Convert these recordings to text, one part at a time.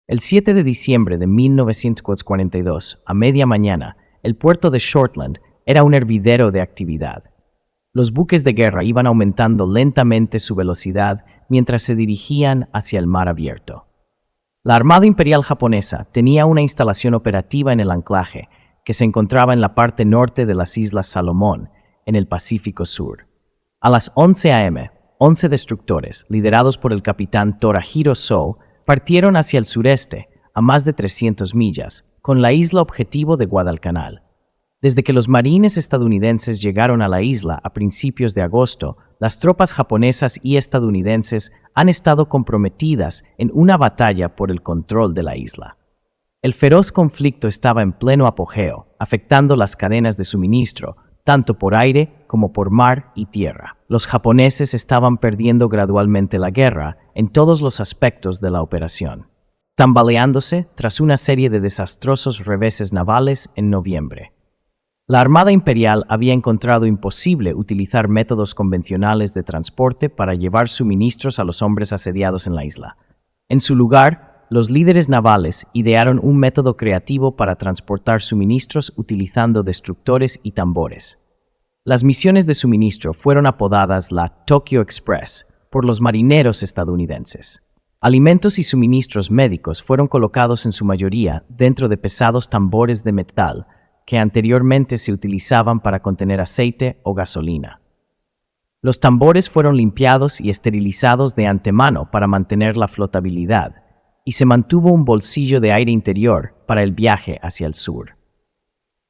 El 7 de diciembre de 1942, a media mañana, el puerto de Shortland era un hervidero de actividad. Los buques de guerra iban aumentando lentamente su velocidad mientras se dirigían hacia el mar abierto. La Armada Imperial Japonesa tenía una instalación operativa en el anclaje, que se encontraba en la parte norte de las Islas Salomón, en el Pacífico Sur. A las 11 a.m., 11 destructores, liderados por el capitán Torajiro So, partieron hacia el sureste, a más de 300 millas, con la isla objetivo de Guadalcanal. Desde que los marines estadounidenses llegaron a la isla a principios de agosto, las tropas japonesas y estadounidenses han estado comprometidas en una batalla por el control de la isla. El feroz conflicto estaba en pleno apogeo, afectando las cadenas de suministro, tanto por aire como por mar y tierra. Los japoneses estaban perdiendo gradualmente la guerra en todos los aspectos de la operación, tambaleándose tras una serie de desastrosos reveses navales en noviembre. La Armada Imperial había encontrado imposible utilizar métodos convencionales de transporte para llevar suministros a los hombres asediados en la isla. En su lugar, los líderes navales idearon un método creativo para transportar suministros utilizando destructores y tambores. Las misiones de suministro fueron apodadas la Tokyo Express por los marineros estadounidenses. Alimentos y suministros médicos fueron colocados en su mayoría dentro de pesados tambores de metal que anteriormente se utilizaban para contener aceite o gasolina. Los tambores fueron limpiados y esterilizados de antemano para mantener la flotabilidad, y se mantuvo un bolsillo de aire interior para el viaje hacia el sur.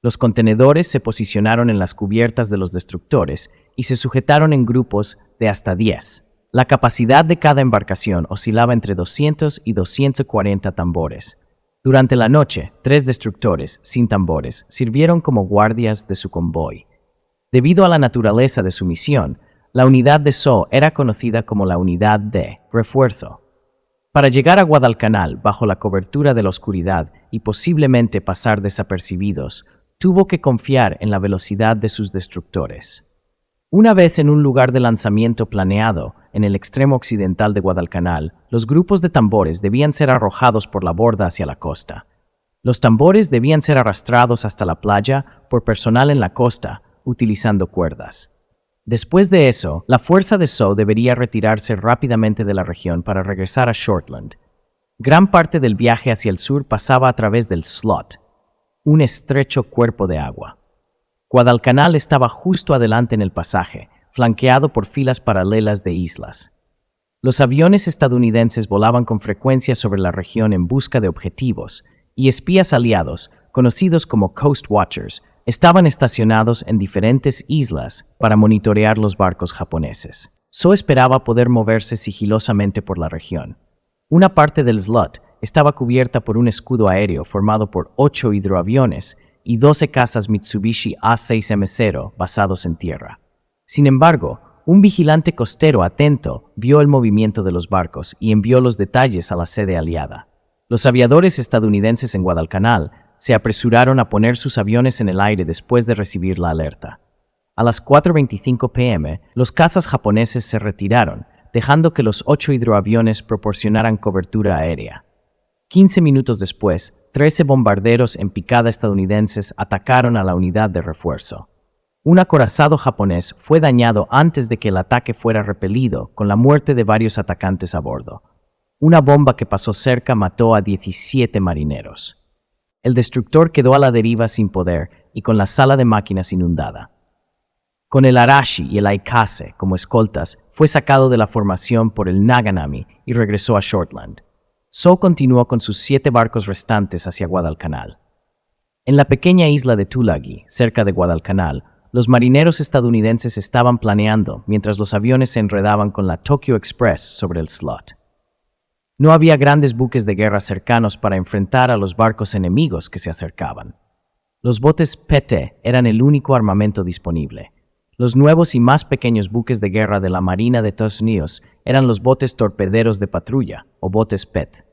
Los contenedores se posicionaron en las cubiertas de los destructores y se sujetaron en grupos de hasta 10. La capacidad de cada embarcación oscilaba entre 200 y 240 tambores. Durante la noche, 3 destructores, sin tambores, sirvieron como guardias de su convoy. Debido a la naturaleza de su misión, la unidad de So era conocida como la unidad de refuerzo. Para llegar a Guadalcanal bajo la cobertura de la oscuridad y posiblemente pasar desapercibidos, tuvo que confiar en la velocidad de sus destructores. Una vez en un lugar de lanzamiento planeado, en el extremo occidental de Guadalcanal, los grupos de tambores debían ser arrojados por la borda hacia la costa. Los tambores debían ser arrastrados hasta la playa por personal en la costa, utilizando cuerdas. Después de eso, la fuerza de So debería retirarse rápidamente de la región para regresar a Shortland. Gran parte del viaje hacia el sur pasaba a través del Slot, un estrecho cuerpo de agua. Guadalcanal estaba justo adelante en el pasaje, flanqueado por filas paralelas de islas. Los aviones estadounidenses volaban con frecuencia sobre la región en busca de objetivos, y espías aliados, conocidos como Coast Watchers, estaban estacionados en diferentes islas para monitorear los barcos japoneses. So esperaba poder moverse sigilosamente por la región. Una parte del slot estaba cubierta por un escudo aéreo formado por 8 hidroaviones y 12 cazas Mitsubishi A6M0 basados en tierra. Sin embargo, un vigilante costero atento vio el movimiento de los barcos y envió los detalles a la sede aliada. Los aviadores estadounidenses en Guadalcanal se apresuraron a poner sus aviones en el aire después de recibir la alerta. A las 4:25 p.m., los cazas japoneses se retiraron, dejando que los 8 hidroaviones proporcionaran cobertura aérea. 15 minutos después, 13 bombarderos en picada estadounidenses atacaron a la unidad de refuerzo. Un acorazado japonés fue dañado antes de que el ataque fuera repelido, con la muerte de varios atacantes a bordo. Una bomba que pasó cerca mató a 17 marineros. El destructor quedó a la deriva sin poder y con la sala de máquinas inundada. Con el Arashi y el Aikase como escoltas, fue sacado de la formación por el Naganami y regresó a Shortland. So continuó con sus 7 barcos restantes hacia Guadalcanal. En la pequeña isla de Tulagi, cerca de Guadalcanal, los marineros estadounidenses estaban planeando mientras los aviones se enredaban con la Tokyo Express sobre el slot. No había grandes buques de guerra cercanos para enfrentar a los barcos enemigos que se acercaban. Los botes PT eran el único armamento disponible. Los nuevos y más pequeños buques de guerra de la Marina de Estados Unidos eran los botes torpederos de patrulla, o botes PET.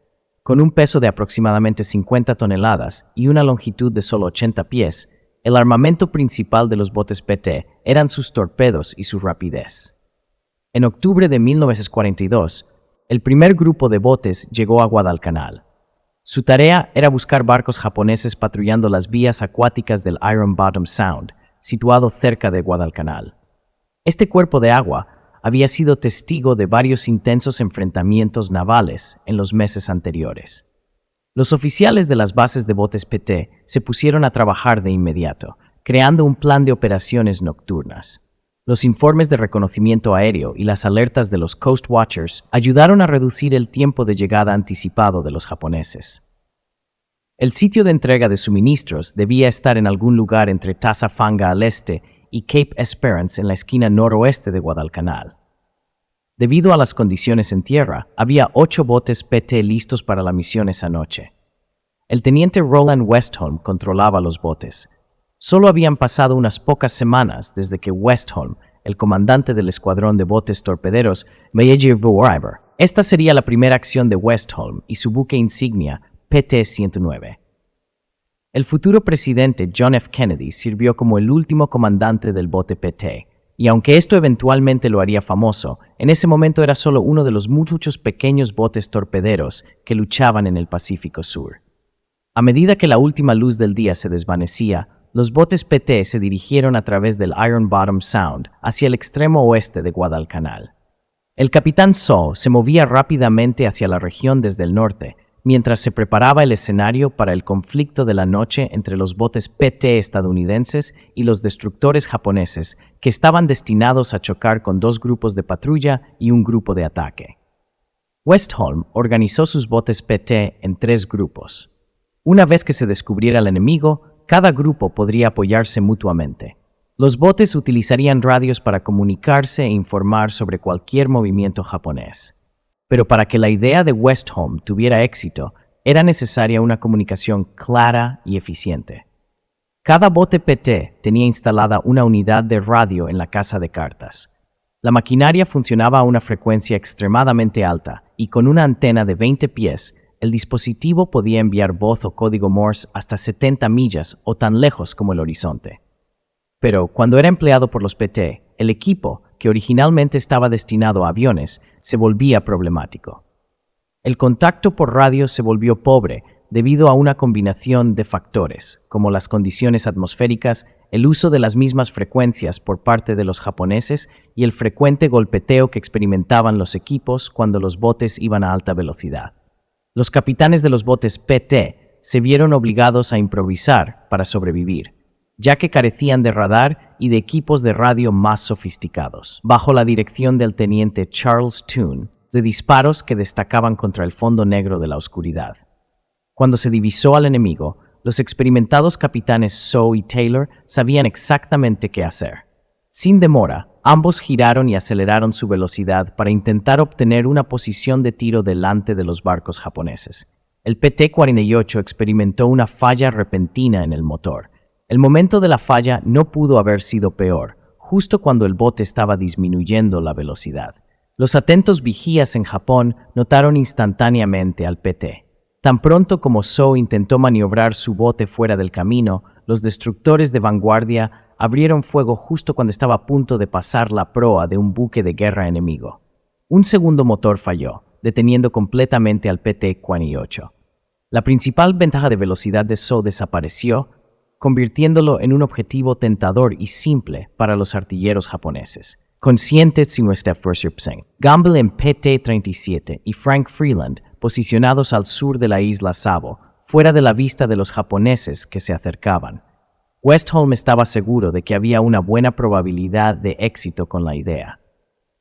Con un peso de aproximadamente 50 toneladas y una longitud de solo 80 pies, el armamento principal de los botes PT eran sus torpedos y su rapidez. En octubre de 1942, el primer grupo de botes llegó a Guadalcanal. Su tarea era buscar barcos japoneses patrullando las vías acuáticas del Iron Bottom Sound, situado cerca de Guadalcanal. Este cuerpo de agua había sido testigo de varios intensos enfrentamientos navales en los meses anteriores. Los oficiales de las bases de botes PT se pusieron a trabajar de inmediato, creando un plan de operaciones nocturnas. Los informes de reconocimiento aéreo y las alertas de los Coast Watchers ayudaron a reducir el tiempo de llegada anticipado de los japoneses. El sitio de entrega de suministros debía estar en algún lugar entre Tazafanga al este y Cape Esperance en la esquina noroeste de Guadalcanal. Debido a las condiciones en tierra, había 8 botes PT listos para la misión esa noche. El teniente Roland Westholm controlaba los botes. Solo habían pasado unas pocas semanas desde que Westholm, el comandante del escuadrón de botes torpederos, Major Voiver. Esta sería la primera acción de Westholm y su buque insignia, PT-109. El futuro presidente John F. Kennedy sirvió como el último comandante del bote PT, y aunque esto eventualmente lo haría famoso, en ese momento era solo uno de los muchos pequeños botes torpederos que luchaban en el Pacífico Sur. A medida que la última luz del día se desvanecía, los botes PT se dirigieron a través del Iron Bottom Sound hacia el extremo oeste de Guadalcanal. El capitán So se movía rápidamente hacia la región desde el norte, mientras se preparaba el escenario para el conflicto de la noche entre los botes PT estadounidenses y los destructores japoneses, que estaban destinados a chocar con 2 grupos de patrulla y un grupo de ataque. Westholm organizó sus botes PT en 3 grupos. Una vez que se descubriera el enemigo, cada grupo podría apoyarse mutuamente. Los botes utilizarían radios para comunicarse e informar sobre cualquier movimiento japonés. Pero para que la idea de Westholm tuviera éxito, era necesaria una comunicación clara y eficiente. Cada bote PT tenía instalada una unidad de radio en la casa de cartas. La maquinaria funcionaba a una frecuencia extremadamente alta y con una antena de 20 pies, el dispositivo podía enviar voz o código Morse hasta 70 millas o tan lejos como el horizonte. Pero cuando era empleado por los PT, el equipo, que originalmente estaba destinado a aviones, se volvía problemático. El contacto por radio se volvió pobre debido a una combinación de factores, como las condiciones atmosféricas, el uso de las mismas frecuencias por parte de los japoneses y el frecuente golpeteo que experimentaban los equipos cuando los botes iban a alta velocidad. Los capitanes de los botes PT se vieron obligados a improvisar para sobrevivir, ya que carecían de radar y de equipos de radio más sofisticados. Bajo la dirección del teniente Charles Toone, de disparos que destacaban contra el fondo negro de la oscuridad. Cuando se divisó al enemigo, los experimentados capitanes So y Taylor sabían exactamente qué hacer. Sin demora, ambos giraron y aceleraron su velocidad para intentar obtener una posición de tiro delante de los barcos japoneses. El PT-48 experimentó una falla repentina en el motor. El momento de la falla no pudo haber sido peor, justo cuando el bote estaba disminuyendo la velocidad. Los atentos vigías en Japón notaron instantáneamente al PT. Tan pronto como So intentó maniobrar su bote fuera del camino, los destructores de vanguardia abrieron fuego justo cuando estaba a punto de pasar la proa de un buque de guerra enemigo. Un segundo motor falló, deteniendo completamente al PT-48. La principal ventaja de velocidad de So desapareció, convirtiéndolo en un objetivo tentador y simple para los artilleros japoneses. Conscientes de nuestra percepción, Gamble en PT-37 y Frank Freeland, posicionados al sur de la isla Savo, fuera de la vista de los japoneses que se acercaban. Westholm estaba seguro de que había una buena probabilidad de éxito con la idea.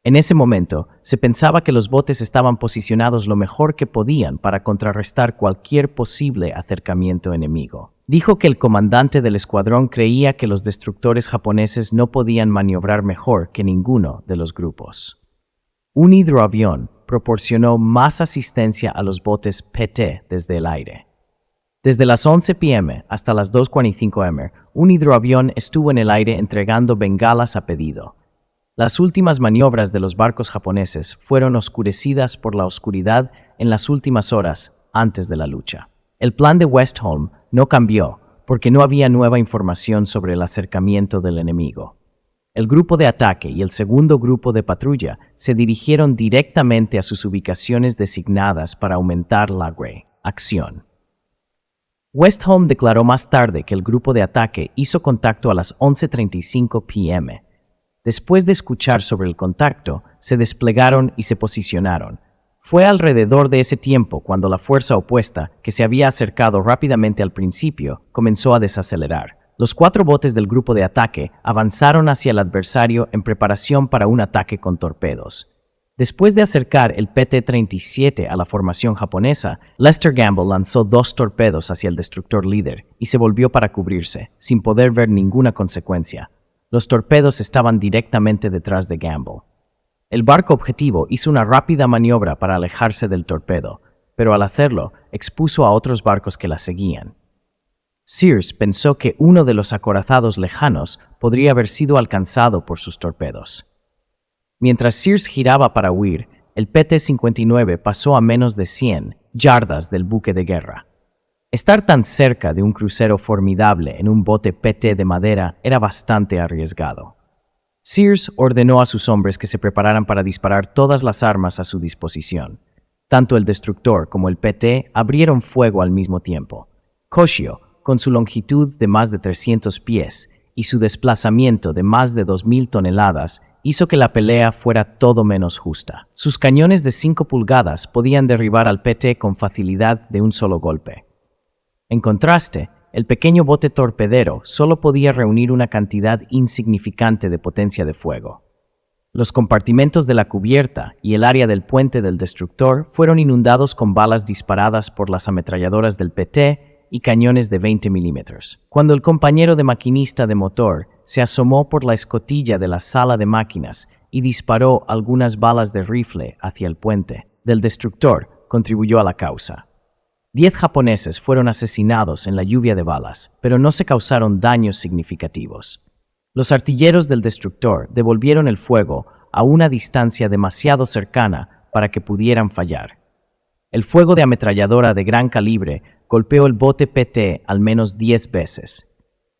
En ese momento, se pensaba que los botes estaban posicionados lo mejor que podían para contrarrestar cualquier posible acercamiento enemigo. Dijo que el comandante del escuadrón creía que los destructores japoneses no podían maniobrar mejor que ninguno de los grupos. Un hidroavión proporcionó más asistencia a los botes PT desde el aire. Desde las 11 p.m. hasta las 2:45 am, un hidroavión estuvo en el aire entregando bengalas a pedido. Las últimas maniobras de los barcos japoneses fueron oscurecidas por la oscuridad en las últimas horas antes de la lucha. El plan de Westholm no cambió porque no había nueva información sobre el acercamiento del enemigo. El grupo de ataque y el segundo grupo de patrulla se dirigieron directamente a sus ubicaciones designadas para aumentar la acción. Westholm declaró más tarde que el grupo de ataque hizo contacto a las 11:35 p.m. Después de escuchar sobre el contacto, se desplegaron y se posicionaron. Fue alrededor de ese tiempo cuando la fuerza opuesta, que se había acercado rápidamente al principio, comenzó a desacelerar. Los 4 botes del grupo de ataque avanzaron hacia el adversario en preparación para un ataque con torpedos. Después de acercar el PT-37 a la formación japonesa, Lester Gamble lanzó 2 torpedos hacia el destructor líder y se volvió para cubrirse, sin poder ver ninguna consecuencia. Los torpedos estaban directamente detrás de Gamble. El barco objetivo hizo una rápida maniobra para alejarse del torpedo, pero al hacerlo, expuso a otros barcos que la seguían. Sears pensó que uno de los acorazados lejanos podría haber sido alcanzado por sus torpedos. Mientras Sears giraba para huir, el PT-59 pasó a menos de 100 yardas del buque de guerra. Estar tan cerca de un crucero formidable en un bote PT de madera era bastante arriesgado. Sears ordenó a sus hombres que se prepararan para disparar todas las armas a su disposición. Tanto el destructor como el PT abrieron fuego al mismo tiempo. Koshio, con su longitud de más de 300 pies y su desplazamiento de más de 2.000 toneladas, hizo que la pelea fuera todo menos justa. Sus cañones de 5 pulgadas podían derribar al PT con facilidad de un solo golpe. En contraste, el pequeño bote torpedero solo podía reunir una cantidad insignificante de potencia de fuego. Los compartimentos de la cubierta y el área del puente del destructor fueron inundados con balas disparadas por las ametralladoras del PT y cañones de 20 milímetros. Cuando el compañero de maquinista de motor se asomó por la escotilla de la sala de máquinas y disparó algunas balas de rifle hacia el puente del destructor, contribuyó a la causa. 10 japoneses fueron asesinados en la lluvia de balas, pero no se causaron daños significativos. Los artilleros del destructor devolvieron el fuego a una distancia demasiado cercana para que pudieran fallar. El fuego de ametralladora de gran calibre golpeó el bote PT al menos 10 veces.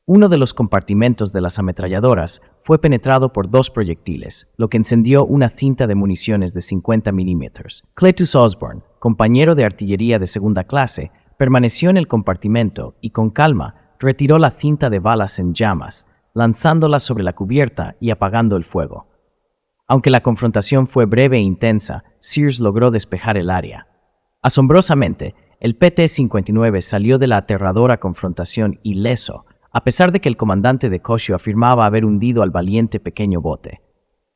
Uno de los compartimentos de las ametralladoras fue penetrado por 2 proyectiles, lo que encendió una cinta de municiones de 50 milímetros. Cletus Osborne, compañero de artillería de segunda clase, permaneció en el compartimento y con calma retiró la cinta de balas en llamas, lanzándola sobre la cubierta y apagando el fuego. Aunque la confrontación fue breve e intensa, Sears logró despejar el área. Asombrosamente, el PT-59 salió de la aterradora confrontación ileso, a pesar de que el comandante de Koshio afirmaba haber hundido al valiente pequeño bote.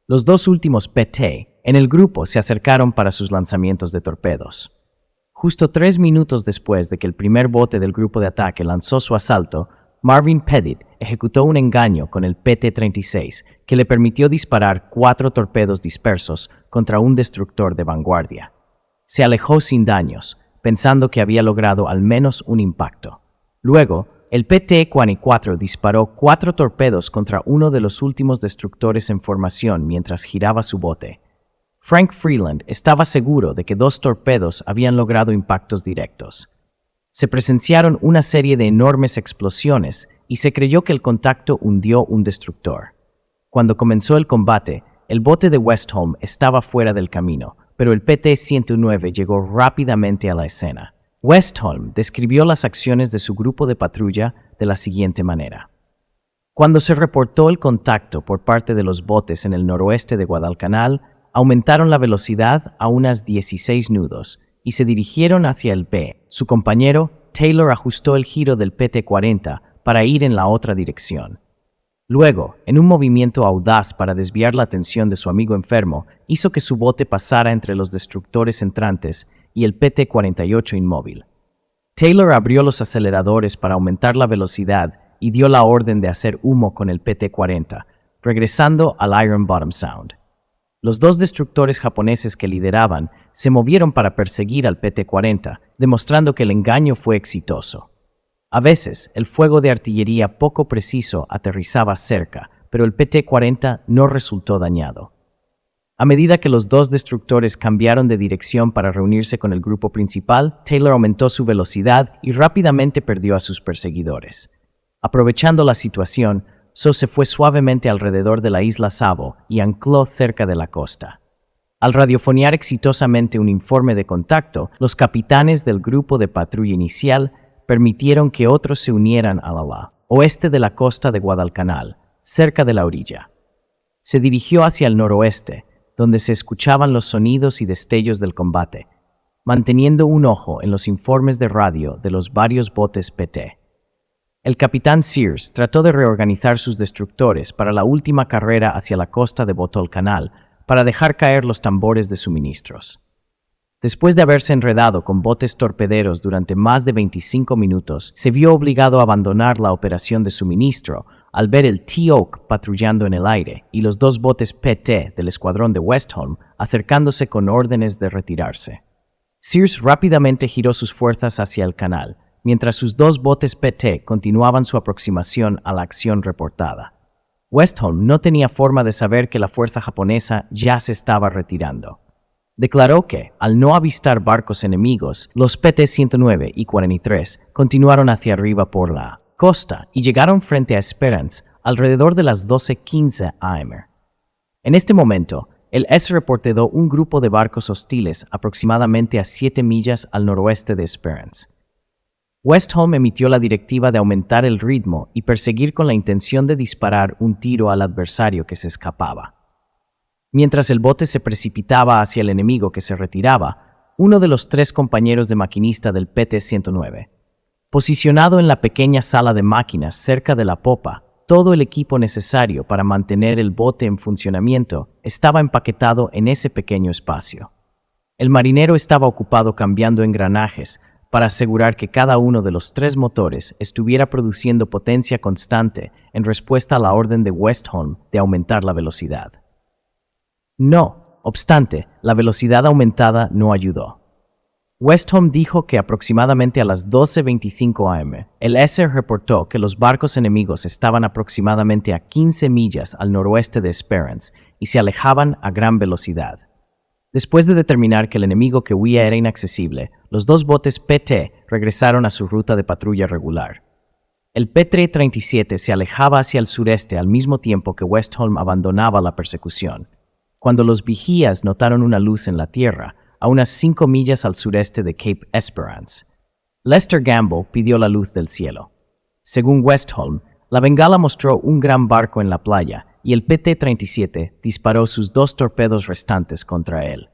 Los 2 últimos PT en el grupo se acercaron para sus lanzamientos de torpedos. Justo 3 minutos después de que el primer bote del grupo de ataque lanzó su asalto, Marvin Pettit ejecutó un engaño con el PT-36 que le permitió disparar 4 torpedos dispersos contra un destructor de vanguardia. Se alejó sin daños, pensando que había logrado al menos un impacto. Luego, el PT-44 disparó 4 torpedos contra uno de los últimos destructores en formación mientras giraba su bote. Frank Freeland estaba seguro de que 2 torpedos habían logrado impactos directos. Se presenciaron una serie de enormes explosiones y se creyó que el contacto hundió un destructor. Cuando comenzó el combate, el bote de Westholm estaba fuera del camino, pero el PT-109 llegó rápidamente a la escena. Westholm describió las acciones de su grupo de patrulla de la siguiente manera. Cuando se reportó el contacto por parte de los botes en el noroeste de Guadalcanal, aumentaron la velocidad a unas 16 nudos y se dirigieron hacia el B. Su compañero, Taylor, ajustó el giro del PT-40 para ir en la otra dirección. Luego, en un movimiento audaz para desviar la atención de su amigo enfermo, hizo que su bote pasara entre los destructores entrantes y el PT-48 inmóvil. Taylor abrió los aceleradores para aumentar la velocidad y dio la orden de hacer humo con el PT-40, regresando al Iron Bottom Sound. Los 2 destructores japoneses que lideraban se movieron para perseguir al PT-40, demostrando que el engaño fue exitoso. A veces, el fuego de artillería poco preciso aterrizaba cerca, pero el PT-40 no resultó dañado. A medida que los 2 destructores cambiaron de dirección para reunirse con el grupo principal, Taylor aumentó su velocidad y rápidamente perdió a sus perseguidores. Aprovechando la situación, se fue suavemente alrededor de la isla Savo y ancló cerca de la costa. Al radiofonear exitosamente un informe de contacto, los capitanes del grupo de patrulla inicial permitieron que otros se unieran al ala, oeste de la costa de Guadalcanal, cerca de la orilla. Se dirigió hacia el noroeste, donde se escuchaban los sonidos y destellos del combate, manteniendo un ojo en los informes de radio de los varios botes PT. El capitán Sears trató de reorganizar sus destructores para la última carrera hacia la costa de Guadalcanal para dejar caer los tambores de suministros. Después de haberse enredado con botes torpederos durante más de 25 minutos, se vio obligado a abandonar la operación de suministro al ver el T-Oak patrullando en el aire y los dos botes PT del escuadrón de Westholme acercándose con órdenes de retirarse. Sears rápidamente giró sus fuerzas hacia el canal, mientras sus dos botes PT continuaban su aproximación a la acción reportada. Westholme no tenía forma de saber que la fuerza japonesa ya se estaba retirando. Declaró que, al no avistar barcos enemigos, los PT-109 y 43 continuaron hacia arriba por la costa y llegaron frente a Esperance alrededor de las 12:15 am. En este momento, el S reportó un grupo de barcos hostiles aproximadamente a 7 millas al noroeste de Esperance. Westholme emitió la directiva de aumentar el ritmo y perseguir con la intención de disparar un tiro al adversario que se escapaba. Mientras el bote se precipitaba hacia el enemigo que se retiraba, uno de los 3 compañeros de maquinista del PT-109, posicionado en la pequeña sala de máquinas cerca de la popa, todo el equipo necesario para mantener el bote en funcionamiento estaba empaquetado en ese pequeño espacio. El marinero estaba ocupado cambiando engranajes para asegurar que cada uno de los 3 motores estuviera produciendo potencia constante en respuesta a la orden de Westholme de aumentar la velocidad. No obstante, la velocidad aumentada no ayudó. Westholme dijo que aproximadamente a las 12:25 am, el S reportó que los barcos enemigos estaban aproximadamente a 15 millas al noroeste de Esperance y se alejaban a gran velocidad. Después de determinar que el enemigo que huía era inaccesible, los 2 botes PT regresaron a su ruta de patrulla regular. El PT-37 se alejaba hacia el sureste al mismo tiempo que Westholme abandonaba la persecución, cuando los vigías notaron una luz en la tierra, a unas 5 millas al sureste de Cape Esperance. Lester Gamble pidió la luz del cielo. Según Westholme, la bengala mostró un gran barco en la playa y el PT-37 disparó sus 2 torpedos restantes contra él.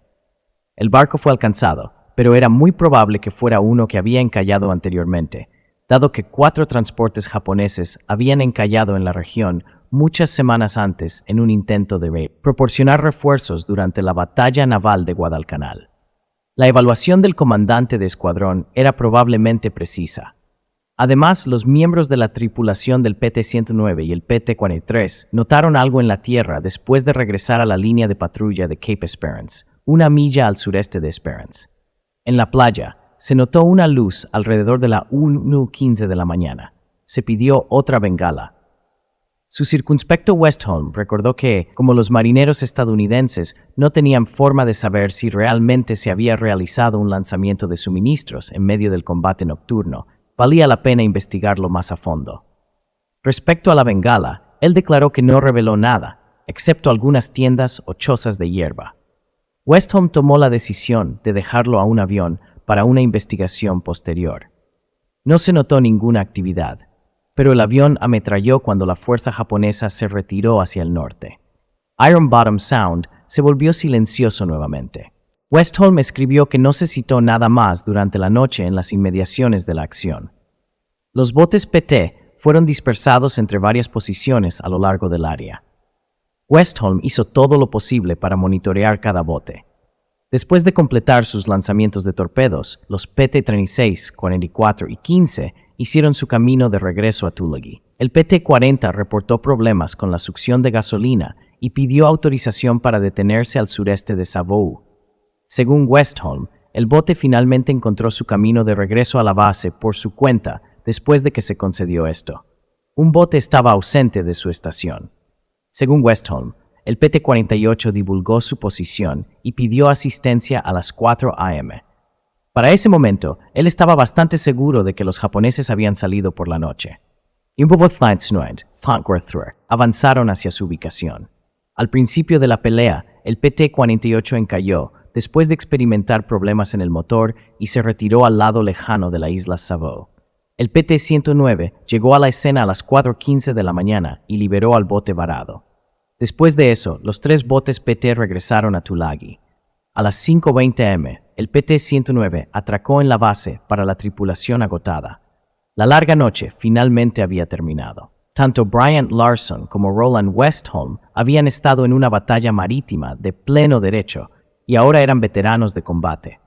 El barco fue alcanzado, pero era muy probable que fuera uno que había encallado anteriormente, dado que 4 transportes japoneses habían encallado en la región muchas semanas antes en un intento de proporcionar refuerzos durante la batalla naval de Guadalcanal. La evaluación del comandante de escuadrón era probablemente precisa. Además, los miembros de la tripulación del PT-109 y el PT-43 notaron algo en la tierra después de regresar a la línea de patrulla de Cape Esperance, una milla al sureste de Esperance. En la playa, se notó una luz alrededor de la 1:15 de la mañana. Se pidió otra bengala. Su circunspecto Westholme recordó que, como los marineros estadounidenses no tenían forma de saber si realmente se había realizado un lanzamiento de suministros en medio del combate nocturno, valía la pena investigarlo más a fondo. Respecto a la bengala, él declaró que no reveló nada, excepto algunas tiendas o chozas de hierba. Westholme tomó la decisión de dejarlo a un avión para una investigación posterior. No se notó ninguna actividad, pero el avión ametralló cuando la fuerza japonesa se retiró hacia el norte. Iron Bottom Sound se volvió silencioso nuevamente. Westholme escribió que no se citó nada más durante la noche en las inmediaciones de la acción. Los botes PT fueron dispersados entre varias posiciones a lo largo del área. Westholme hizo todo lo posible para monitorear cada bote. Después de completar sus lanzamientos de torpedos, los PT-36, 44 y 15 hicieron su camino de regreso a Tulagi. El PT-40 reportó problemas con la succión de gasolina y pidió autorización para detenerse al sureste de Savoie. Según Westholme, el bote finalmente encontró su camino de regreso a la base por su cuenta después de que se concedió esto. Un bote estaba ausente de su estación. Según Westholme, el PT-48 divulgó su posición y pidió asistencia a las 4 am. Para ese momento, él estaba bastante seguro de que los japoneses habían salido por la noche. Avanzaron hacia su ubicación. Al principio de la pelea, el PT-48 encalló después de experimentar problemas en el motor y se retiró al lado lejano de la isla Savoie. El PT-109 llegó a la escena a las 4:15 de la mañana y liberó al bote varado. Después de eso, los 3 botes PT regresaron a Tulagi. A las 5:20 am, el PT-109 atracó en la base para la tripulación agotada. La larga noche finalmente había terminado. Tanto Bryant Larson como Roland Westholm habían estado en una batalla marítima de pleno derecho y ahora eran veteranos de combate.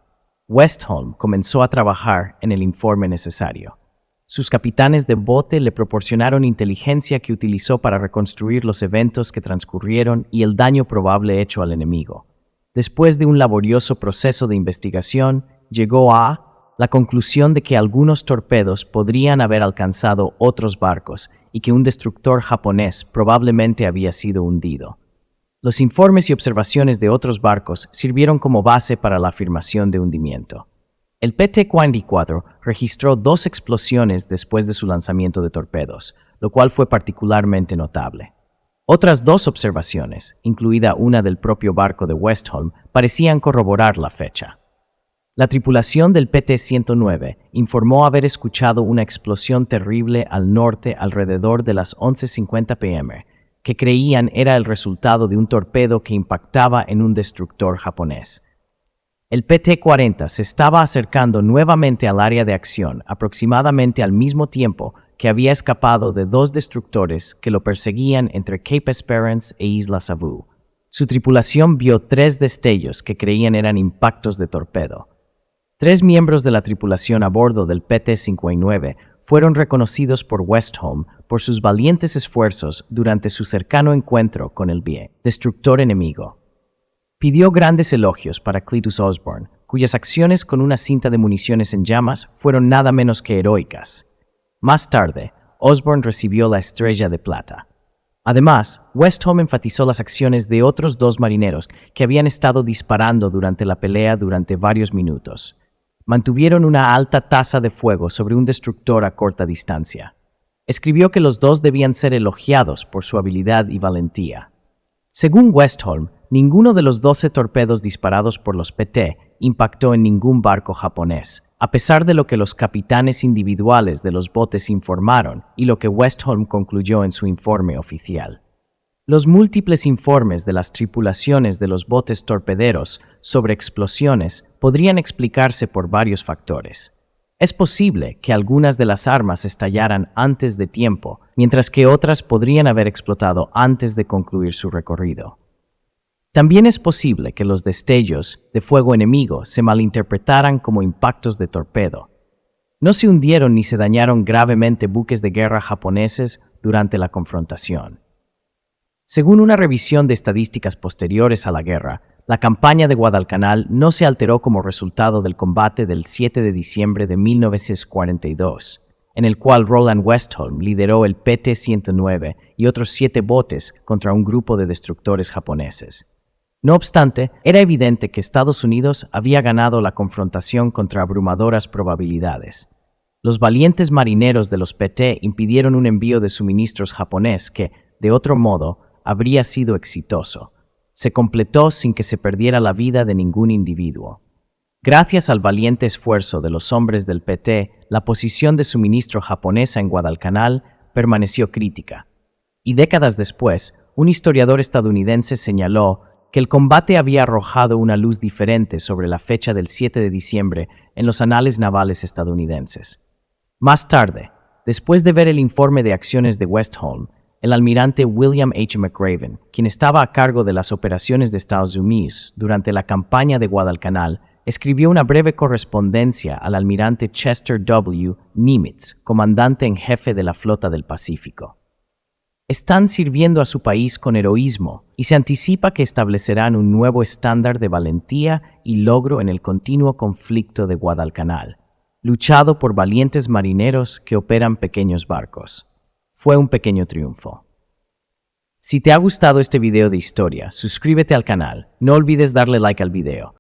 Westholm comenzó a trabajar en el informe necesario. Sus capitanes de bote le proporcionaron inteligencia que utilizó para reconstruir los eventos que transcurrieron y el daño probable hecho al enemigo. Después de un laborioso proceso de investigación, llegó a la conclusión de que algunos torpedos podrían haber alcanzado otros barcos y que un destructor japonés probablemente había sido hundido. Los informes y observaciones de otros barcos sirvieron como base para la afirmación de hundimiento. El PT-44 registró 2 explosiones después de su lanzamiento de torpedos, lo cual fue particularmente notable. Otras 2 observaciones, incluida una del propio barco de Westholm, parecían corroborar la fecha. La tripulación del PT-109 informó haber escuchado una explosión terrible al norte alrededor de las 11:50 p.m., que creían era el resultado de un torpedo que impactaba en un destructor japonés. El PT-40 se estaba acercando nuevamente al área de acción aproximadamente al mismo tiempo que había escapado de 2 destructores que lo perseguían entre Cape Esperance e Isla Savu. Su tripulación vio 3 destellos que creían eran impactos de torpedo. 3 miembros de la tripulación a bordo del PT-59 fueron reconocidos por Westholm por sus valientes esfuerzos durante su cercano encuentro con el destructor enemigo. Pidió grandes elogios para Cletus Osborne, cuyas acciones con una cinta de municiones en llamas fueron nada menos que heroicas. Más tarde, Osborne recibió la Estrella de Plata. Además, Westholm enfatizó las acciones de otros 2 marineros que habían estado disparando durante la pelea durante varios minutos. Mantuvieron una alta tasa de fuego sobre un destructor a corta distancia. Escribió que los 2 debían ser elogiados por su habilidad y valentía. Según Westholm, ninguno de los 12 torpedos disparados por los PT impactó en ningún barco japonés, a pesar de lo que los capitanes individuales de los botes informaron y lo que Westholm concluyó en su informe oficial. Los múltiples informes de las tripulaciones de los botes torpederos sobre explosiones podrían explicarse por varios factores. Es posible que algunas de las armas estallaran antes de tiempo, mientras que otras podrían haber explotado antes de concluir su recorrido. También es posible que los destellos de fuego enemigo se malinterpretaran como impactos de torpedo. No se hundieron ni se dañaron gravemente buques de guerra japoneses durante la confrontación. Según una revisión de estadísticas posteriores a la guerra, la campaña de Guadalcanal no se alteró como resultado del combate del 7 de diciembre de 1942, en el cual Roland Westholm lideró el PT-109 y otros 7 botes contra un grupo de destructores japoneses. No obstante, era evidente que Estados Unidos había ganado la confrontación contra abrumadoras probabilidades. Los valientes marineros de los PT impidieron un envío de suministros japonés que, de otro modo, habría sido exitoso. Se completó sin que se perdiera la vida de ningún individuo. Gracias al valiente esfuerzo de los hombres del PT, la posición de suministro japonesa en Guadalcanal permaneció crítica. Y décadas después, un historiador estadounidense señaló que el combate había arrojado una luz diferente sobre la fecha del 7 de diciembre en los anales navales estadounidenses. Más tarde, después de ver el informe de acciones de Westholm, el almirante William H. McRaven, quien estaba a cargo de las operaciones de Estados Unidos durante la campaña de Guadalcanal, escribió una breve correspondencia al almirante Chester W. Nimitz, comandante en jefe de la Flota del Pacífico. Están sirviendo a su país con heroísmo y se anticipa que establecerán un nuevo estándar de valentía y logro en el continuo conflicto de Guadalcanal, luchado por valientes marineros que operan pequeños barcos. Fue un pequeño triunfo. Si te ha gustado este video de historia, suscríbete al canal, no olvides darle like al video.